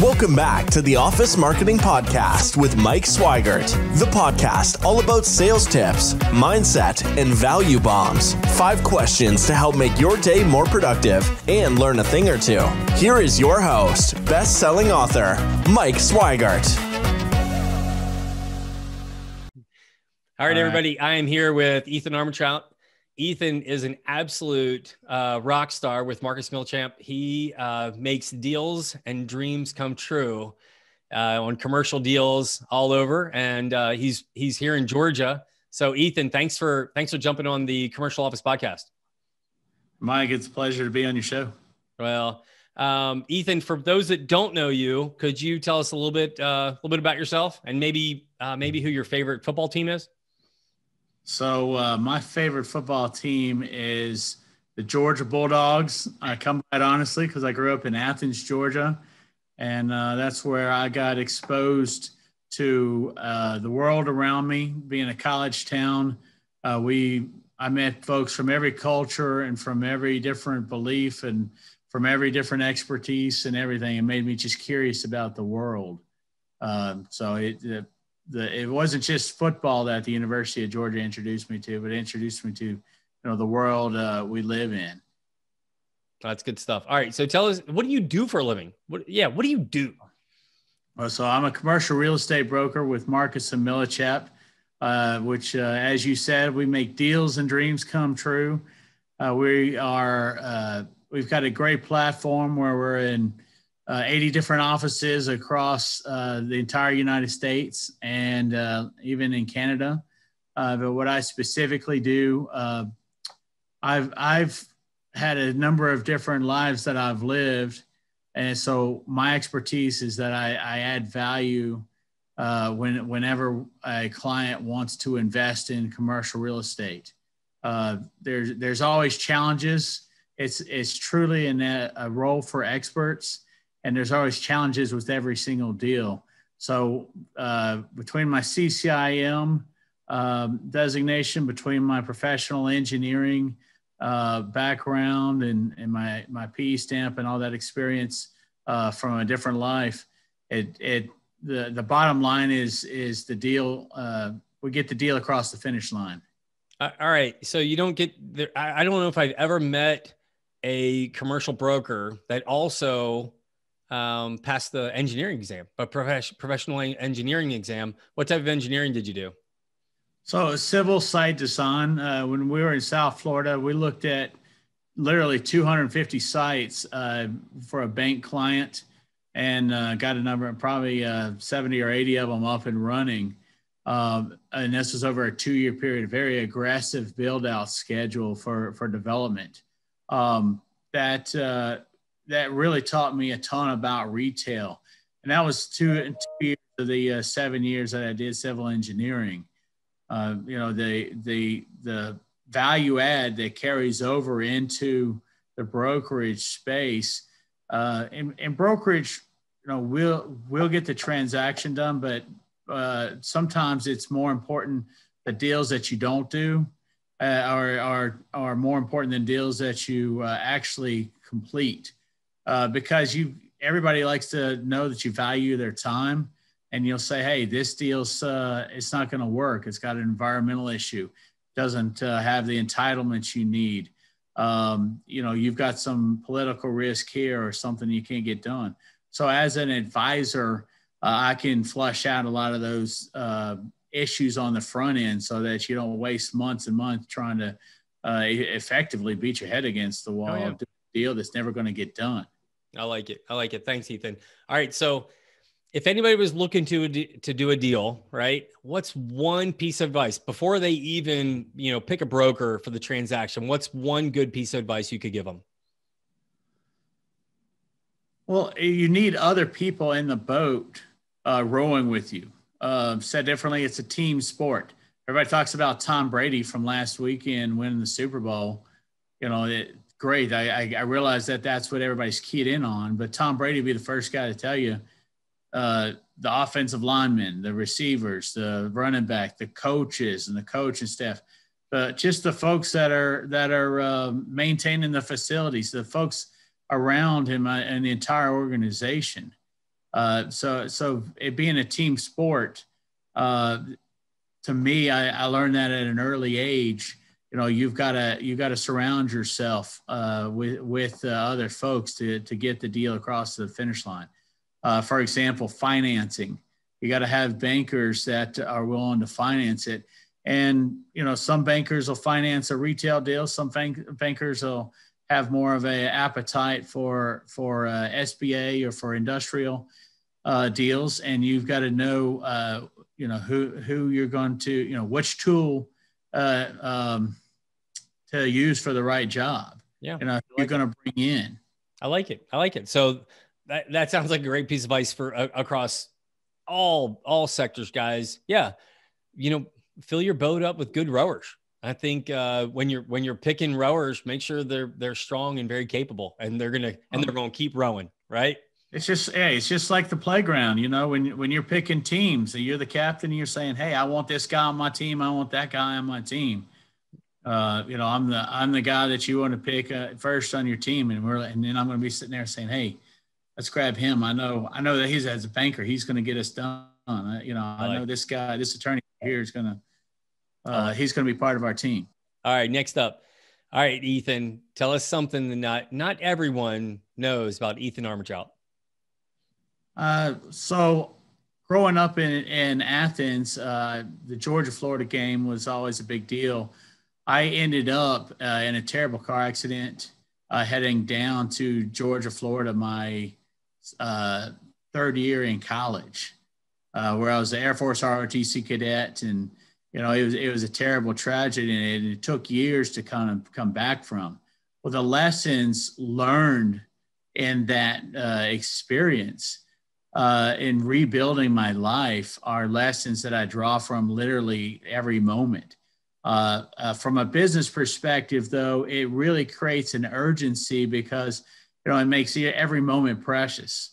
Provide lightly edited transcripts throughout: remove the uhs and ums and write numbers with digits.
Welcome back to the Office Marketing Podcast with Mike Swigert, the podcast all about sales tips, mindset, and value bombs. 5 questions to help make your day more productive and learn a thing or two. Here is your host, best-selling author, Mike Swigert. All right, everybody. I am here with Ethan Armentrout. Ethan is an absolute rock star with Marcus Milchamp. He makes deals and dreams come true on commercial deals all over, and he's here in Georgia. So, Ethan, thanks for jumping on the Commercial Office Podcast. Mike, it's a pleasure to be on your show. Well, Ethan, for those that don't know you, could you tell us a little bit about yourself and maybe who your favorite football team is? So my favorite football team is the Georgia Bulldogs. I come by it honestly because I grew up in Athens, Georgia, and that's where I got exposed to the world around me. Being a college town, I met folks from every culture and from every different belief and from every different expertise and everything. It made me just curious about the world. It wasn't just football that the University of Georgia introduced me to, but it introduced me to, the world we live in. That's good stuff. All right. So tell us, what do you do for a living? What do you do? Well, so I'm a commercial real estate broker with Marcus and Milchamp, which, as you said, we make deals and dreams come true. We've got a great platform where we're in 80 different offices across the entire United States and even in Canada. But what I specifically do, I've had a number of different lives that I've lived. And so my expertise is that I add value whenever a client wants to invest in commercial real estate. There's always challenges. It's truly a role for experts. And there's always challenges with every single deal. So between my CCIM designation, between my professional engineering background and my PE stamp and all that experience from a different life, the bottom line is the deal. We get the deal across the finish line. All right. So you don't get there. I don't know if I've ever met a commercial broker that also passed the engineering exam, but professional engineering exam. What type of engineering did you do? So civil site design. When we were in South Florida, we looked at literally 250 sites for a bank client and got a number, probably 70 or 80 of them up and running. And this was over a 2-year period, very aggressive build out schedule for development. That really taught me a ton about retail. And that was 2 years of the 7 years that I did civil engineering. The value add that carries over into the brokerage space. In brokerage, we'll get the transaction done, but sometimes it's more important the deals that you don't do are more important than deals that you actually complete. Because everybody likes to know that you value their time, and you'll say, hey, this deal's it's not going to work. It's got an environmental issue. Doesn't have the entitlements you need. You've got some political risk here or something you can't get done. So as an advisor, I can flush out a lot of those issues on the front end so that you don't waste months and months trying to effectively beat your head against the wall. Oh, yeah. Do a deal that's never going to get done. I like it. Thanks, Ethan. All right. So if anybody was looking to do a deal, right, what's one piece of advice before they even, pick a broker for the transaction? What's one good piece of advice you could give them? Well, you need other people in the boat rowing with you. Said differently, it's a team sport. Everybody talks about Tom Brady from last weekend winning the Super Bowl. Great. I realize that that's what everybody's keyed in on, but Tom Brady would be the first guy to tell you the offensive linemen, the receivers, the running back, the coaches and the coaching staff, just the folks that are maintaining the facilities, the folks around him and the entire organization. So it being a team sport, to me, I learned that at an early age. You've got to surround yourself with other folks to get the deal across the finish line. For example, financing. You got to have bankers that are willing to finance it. And, some bankers will finance a retail deal. Some bankers will have more of an appetite for SBA or for industrial deals. And you've got to know, who you're going to, which tool to use for the right job. Yeah. Who you're going to bring in. I like it. So that sounds like a great piece of advice for across all sectors, guys. Yeah. Fill your boat up with good rowers. I think when you're picking rowers, make sure they're strong and very capable, and they're going to keep rowing, right? It's just like the playground, when you're picking teams, and you're the captain and you're saying, hey, I want this guy on my team. I want that guy on my team. I'm the guy that you want to pick first on your team. And then I'm going to be sitting there saying, hey, let's grab him. I know that he's as a banker, he's going to get us done. I know this guy, this attorney here is going to, he's going to be part of our team. All right. Next up. All right, Ethan, tell us something that not everyone knows about Ethan Armentrout. So growing up in Athens, the Georgia-Florida game was always a big deal. I ended up in a terrible car accident heading down to Georgia, Florida, my third year in college, where I was the Air Force ROTC cadet. And, it was a terrible tragedy, and it took years to kind of come back from. Well, the lessons learned in that experience in rebuilding my life are lessons that I draw from literally every moment. From a business perspective, though, it really creates an urgency because, it makes every moment precious.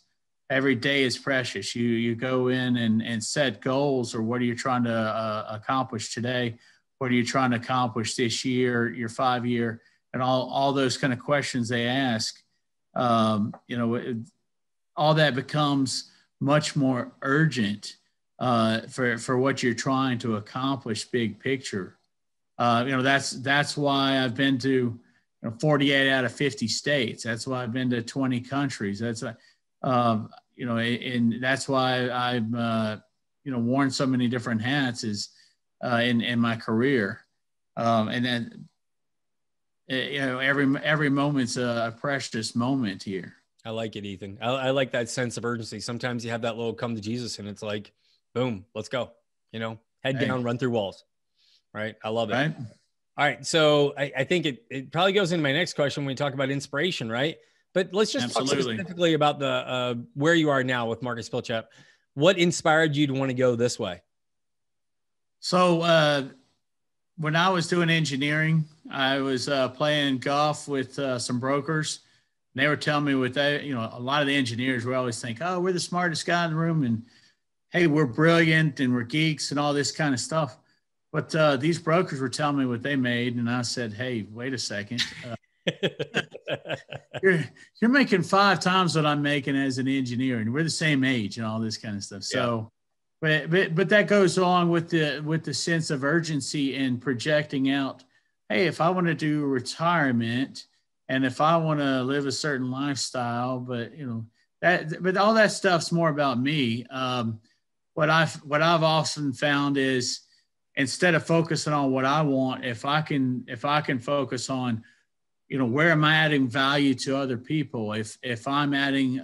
Every day is precious. You go in and set goals, or what are you trying to accomplish today? What are you trying to accomplish this year, your 5-year, and all those kind of questions they ask. All that becomes much more urgent for what you're trying to accomplish, big picture. That's why I've been to 48 out of 50 states. That's why I've been to 20 countries. That's and that's why I've worn so many different hats in my career. And then every moment's a precious moment here. I like it, Ethan. I like that sense of urgency. Sometimes you have that little come to Jesus, and it's like, boom, let's go. Head down, run through walls. Right. I love it. Right. All right. So I think it probably goes into my next question when we talk about inspiration, right? But let's just talk specifically about the where you are now with Marcus Pilchap. What inspired you to want to go this way? So when I was doing engineering, I was playing golf with some brokers. And they were telling me a lot of the engineers were always think, oh, we're the smartest guy in the room. And hey, we're brilliant and we're geeks and all this kind of stuff. But these brokers were telling me what they made. And I said, hey, wait a second. You're making 5 times what I'm making as an engineer, and we're the same age and all this kind of stuff. So, but that goes along with the sense of urgency and projecting out, hey, if I want to do retirement and if I want to live a certain lifestyle, but all that stuff's more about me. What I've often found is, instead of focusing on what I want, if I can focus on, where am I adding value to other people? If I'm adding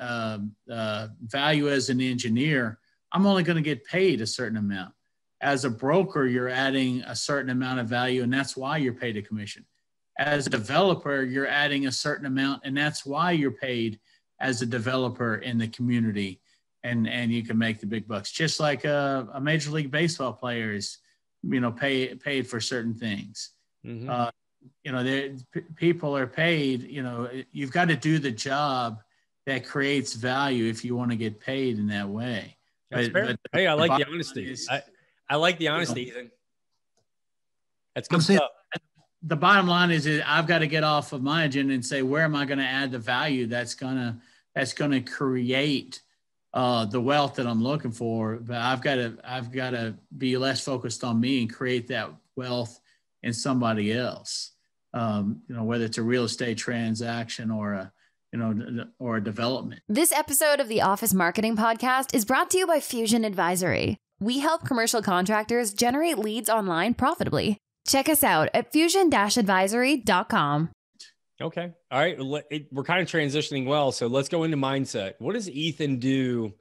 value as an engineer, I'm only going to get paid a certain amount. As a broker, you're adding a certain amount of value, and that's why you're paid a commission. As a developer, you're adding a certain amount, and that's why you're paid as a developer in the community, and you can make the big bucks. Just like a Major League Baseball player is, paid for certain things. Mm-hmm. People are paid, you've got to do the job that creates value if you want to get paid in that way. But hey, I like the honesty. I like the honesty, Ethan. That's good stuff. The bottom line is that I've got to get off of my agenda and say, where am I going to add the value that's going to create the wealth that I'm looking for, but I've got to be less focused on me and create that wealth in somebody else. Whether it's a real estate transaction or a development. This episode of the Office Marketing Podcast is brought to you by Fusion Advisory. We help commercial contractors generate leads online profitably. Check us out at fusion-advisory.com. Okay. All right. We're kind of transitioning well. So let's go into mindset. What does Ethan do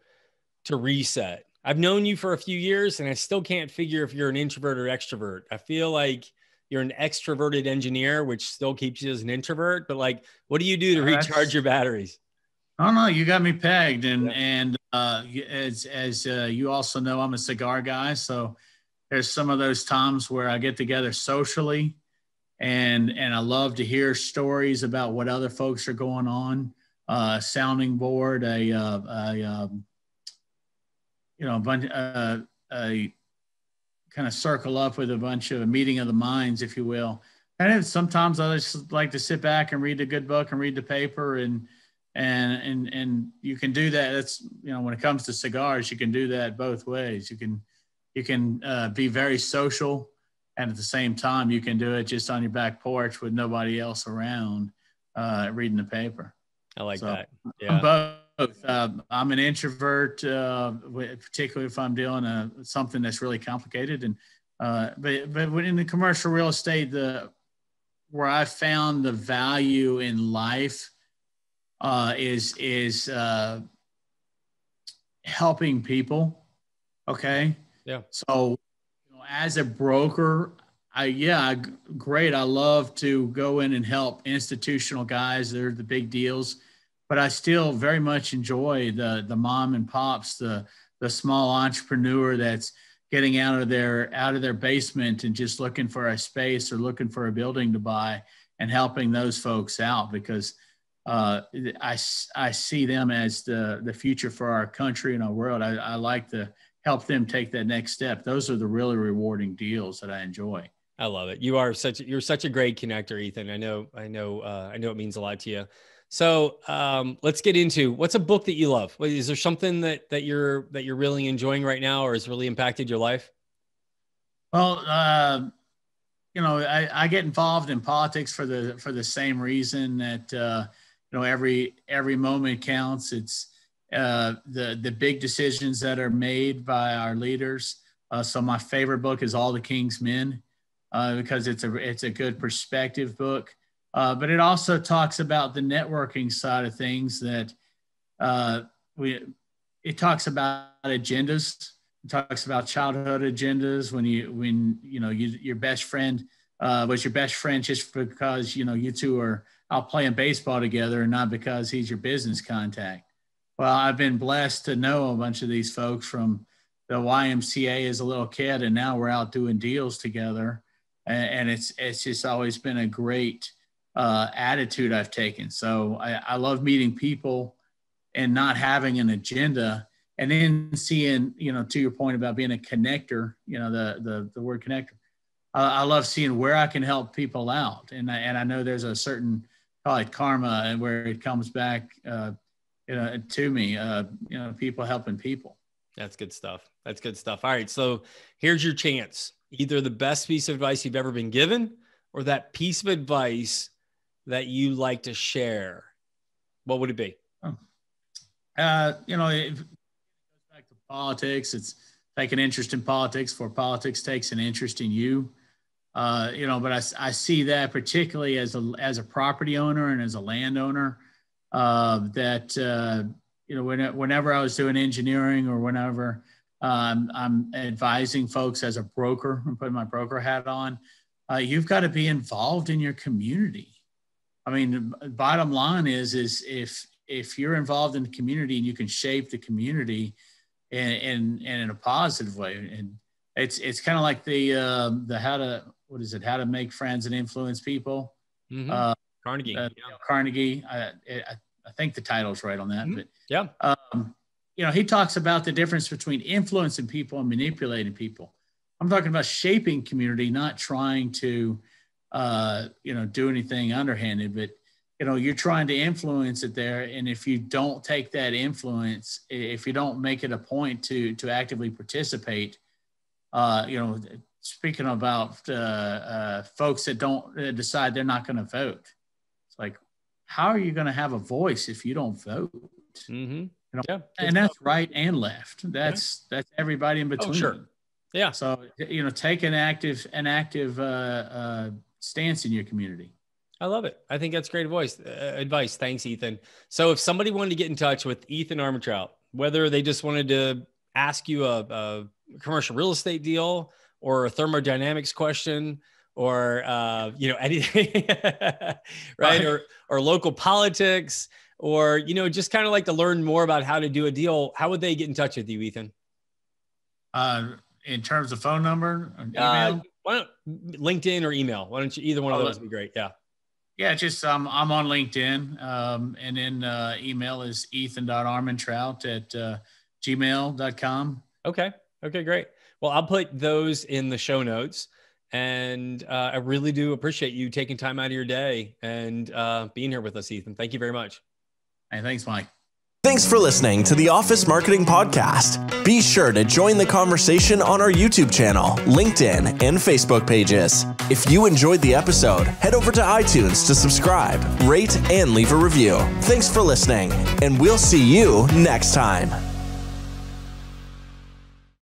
to reset? I've known you for a few years and I still can't figure if you're an introvert or extrovert. I feel like you're an extroverted engineer, which still keeps you as an introvert, but like, what do you do to recharge your batteries? Oh no, you got me pegged. And as you also know, I'm a cigar guy. So there's some of those times where I get together socially and I love to hear stories about what other folks are going on. Sounding board, a kind of circle up with a bunch of a meeting of the minds, if you will. And sometimes I just like to sit back and read a good book and read the paper and you can do that. That's, when it comes to cigars, you can do that both ways. You can be very social, and at the same time, you can do it just on your back porch with nobody else around, reading the paper. I like that. Yeah. I'm both. I'm an introvert, particularly if I'm doing something that's really complicated. And but in the commercial real estate, where I found the value in life is helping people. Okay. Yeah. So, as a broker, great. I love to go in and help institutional guys. They're the big deals, but I still very much enjoy the mom and pops, the small entrepreneur that's getting out of their basement and just looking for a space or looking for a building to buy and helping those folks out, because I see them as the future for our country and our world. I like to help them take that next step. Those are the really rewarding deals that I enjoy. I love it. You're such a great connector, Ethan. I know it means a lot to you. So let's get into, what's a book that you love? Is there something that you're really enjoying right now or has really impacted your life? Well, I get involved in politics for the same reason that, every moment counts. It's the big decisions that are made by our leaders. So my favorite book is All the King's Men, because it's a good perspective book. But it also talks about the networking side of things, that it talks about agendas. It talks about childhood agendas when your best friend was your best friend just because, you two are out playing baseball together and not because he's your business contact. Well, I've been blessed to know a bunch of these folks from the YMCA as a little kid, and now we're out doing deals together. And it's just always been a great attitude I've taken. So I love meeting people and not having an agenda, and then seeing, to your point about being a connector, the word connector. I love seeing where I can help people out. And I know there's a certain, call it karma, and where it comes back, to me, people helping people. That's good stuff. All right. So here's your chance. Either the best piece of advice you've ever been given or that piece of advice that you like to share. What would it be? It goes back to politics. It's take an interest in politics for politics takes an interest in you. But I see that particularly as a property owner and as a landowner, whenever I was doing engineering or whenever I'm advising folks as a broker and putting my broker hat on, you've got to be involved in your community. I mean, the bottom line is if you're involved in the community and you can shape the community and in a positive way, and it's kind of like the how to make friends and influence people. Mm-hmm. Carnegie. Carnegie. I think the title's right on that. Mm-hmm. But he talks about the difference between influencing people and manipulating people. I'm talking about shaping community, not trying to do anything underhanded, but you're trying to influence it there. And if you don't take that influence, if you don't make it a point to actively participate, speaking about folks that don't decide they're not going to vote, it's like, how are you going to have a voice if you don't vote? Mm-hmm. And that's right and left. That's everybody in between. Oh, sure. Yeah. So, take an active stance in your community. I love it. I think that's great advice. Thanks, Ethan. So if somebody wanted to get in touch with Ethan Armentrout, whether they just wanted to ask you a commercial real estate deal or a thermodynamics question or, anything, right. Or local politics, or, just kind of like to learn more about how to do a deal, how would they get in touch with you, Ethan? In terms of phone number, email? LinkedIn or email? Why don't you, either one of those would be great. Yeah. Yeah, just I'm on LinkedIn, and then email is ethan.armentrout@gmail.com. Okay, great. Well, I'll put those in the show notes, and I really do appreciate you taking time out of your day and being here with us, Ethan. Thank you very much. Hey, thanks, Mike. Thanks for listening to the Office Marketing Podcast. Be sure to join the conversation on our YouTube channel, LinkedIn, and Facebook pages. If you enjoyed the episode, head over to iTunes to subscribe, rate, and leave a review. Thanks for listening, and we'll see you next time.